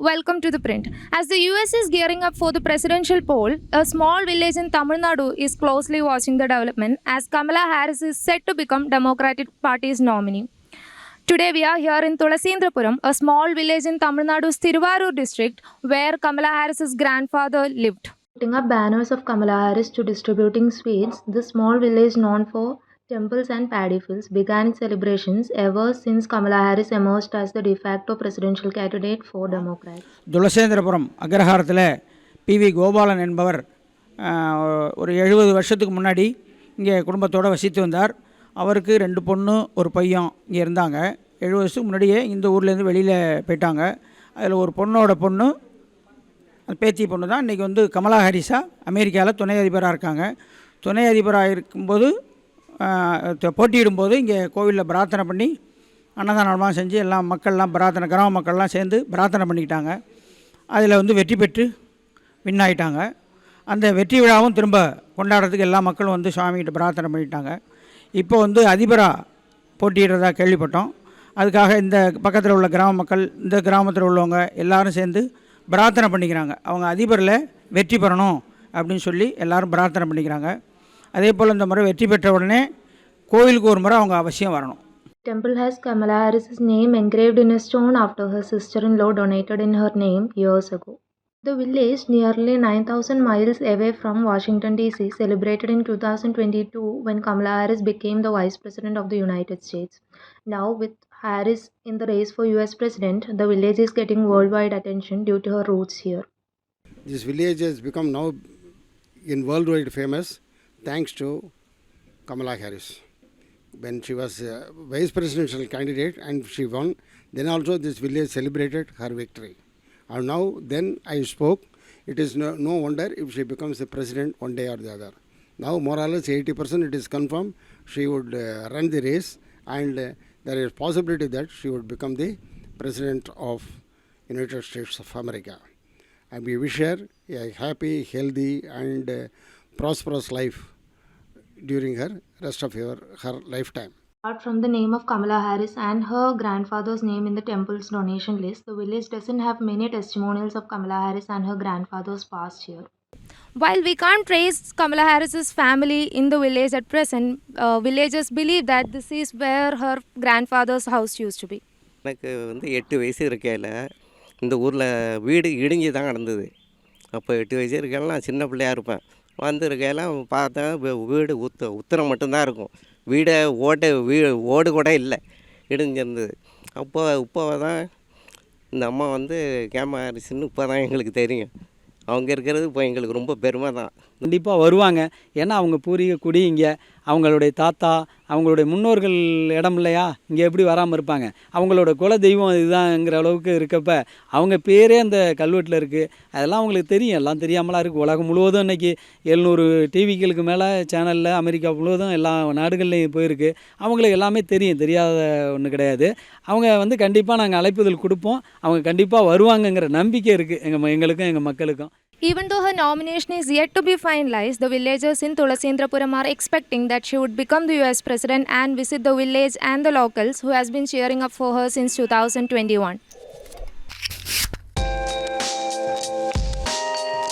welcome to The Print. As the US is gearing up for the presidential poll, a small village in Tamil Nadu is closely watching the development as Kamala Harris is set to become Democratic Party's nominee. Today we are here in Tulasindrapuram, a small village in Tamil Nadu's Thiruvarur district where Kamala Harris's grandfather lived. Putting up banners of Kamala Harris to distributing sweets, this small village known for temples and paddy fields began its celebrations ever since Kamala Harris emerged as the de facto presidential candidate for Democrats. Thulasendrapuram அக்ரஹாரத்தில் PV Gopalan என்பவர் ஒரு 70 வருஷத்துக்கு முன்னாடி இங்கே குடும்பத்தோடு வசித்து வந்தார். அவருக்கு 2 பொண்ணு ஒரு பையன் இங்கே இருந்தாங்க. 70 வருஷத்துக்கு முன்னாடியே இந்த ஊர்லேருந்து வெளியில் போயிட்டாங்க. அதில் ஒரு பொண்ணோட பொண்ணு பேத்தி பொண்ணு தான் இன்றைக்கி வந்து கமலா ஹாரிஸா அமெரிக்காவில் துணை அதிபராக இருக்காங்க. துணை அதிபராக இருக்கும்போது போட்டியிடும்போது இங்கே கோவிலில் பிரார்த்தனை பண்ணி அன்னதானமாக செஞ்சு எல்லாம் மக்கள்லாம் கிராம மக்கள்லாம் சேர்ந்து பிரார்த்தனை பண்ணிக்கிட்டாங்க. அதில் வந்து வெற்றி பெற்று வின் ஆகிட்டாங்க. அந்த வெற்றி விழாவும் திரும்ப கொண்டாடுறதுக்கு எல்லா மக்களும் வந்து சுவாமிகிட்ட பிரார்த்தனை பண்ணிட்டாங்க. இப்போ வந்து அதிபராக போட்டியிடுறதா கேள்விப்பட்டோம். அதுக்காக இந்த பக்கத்தில் உள்ள கிராம மக்கள், இந்த கிராமத்தில் உள்ளவங்க எல்லாரும் சேர்ந்து பிரார்த்தனை பண்ணிக்கிறாங்க. அவங்க அதிபரில் வெற்றி பெறணும் அப்படின்னு சொல்லி எல்லோரும் பிரார்த்தனை பண்ணிக்கிறாங்க. அதே போல் இந்த முறை வெற்றி பெற்ற உடனே கோவிலுக்கு ஒரு முறை அவங்க அவசியம் வரணும். Temple has Kamala Harris's name engraved in a stone after her sister-in-law donated in her name years ago. The village, nearly 9,000 miles away from Washington DC, celebrated in 2022 when Kamala Harris became the Vice President of the United States. Now, with Harris in the race for US President, the village is getting worldwide attention due to her roots here. This village has become now in worldwide famous thanks to Kamala Harris. When she was vice presidential candidate and she won, then also this village celebrated her victory. And now then I spoke, it is no wonder if she becomes the president one day or the other. Now more or less 80% it is confirmed she would run the race, and there is possibility that she would become the president of United States of America. And we wish her a happy, healthy and prosperous life during her rest of her lifetime. Apart from the name of Kamala Harris and her grandfather's name in the temple's donation list, the village doesn't have many testimonials of Kamala Harris and her grandfather's past here. While we can't trace Kamala Harris's family in the village at present, villagers believe that this is where her grandfather's house used to be. எனக்கு வந்து 8 வயசு இருக்கையில் இந்த ஊரில் வீடு இடிஞ்சு தான் கிடந்தது. அப்போ 8 வயசு இருக்கையில் நான் சின்ன பிள்ளையாக இருப்பேன். வந்திருக்கையெல்லாம் பார்த்தேன் வீடு உத்தரம் மட்டும்தான் இருக்கும். ஓடு கூட இல்லை, இடிஞ்சிருந்தது. இப்போ தான் இந்த அம்மா வந்து கேமரா ஹாரிஸ்ன்னு இப்போ தான் எங்களுக்கு தெரியும். அவங்க இருக்கிறது இப்போ எங்களுக்கு ரொம்ப பெருமை தான். கண்டிப்பாக வருவாங்க. ஏன்னா அவங்க பூர்வீக குடி இங்கே, அவங்களுடைய தாத்தா, அவங்களுடைய முன்னோர்கள் இடம் இல்லையா, இங்கே எப்படி வராமல் இருப்பாங்க? அவங்களோட குல தெய்வம் இதுதான்ங்கிற அளவுக்கு இருக்கப்ப அவங்க பேரே அந்த கல்வெட்டில் இருக்குது. அதெல்லாம் அவங்களுக்கு தெரியும். எல்லாம் தெரியாமலாம் இருக்குது. உலகம் முழுவதும் இன்றைக்கி 700 டிவிகளுக்கு மேலே சேனலில் அமெரிக்கா முழுவதும் எல்லா நாடுகள்லையும் போயிருக்கு. அவங்களுக்கு எல்லாமே தெரியும், தெரியாத ஒன்று கிடையாது. அவங்க வந்து கண்டிப்பாக நாங்கள் அழைப்புதல் கொடுப்போம். அவங்க கண்டிப்பாக வருவாங்கங்கிற நம்பிக்கை இருக்குது எங்களுக்கும் எங்கள் மக்களுக்கும். Even though her nomination is yet to be finalized, the villagers in Tulasindrapuram are expecting that she would become the US President and visit the village and the locals who has been cheering up for her since 2021.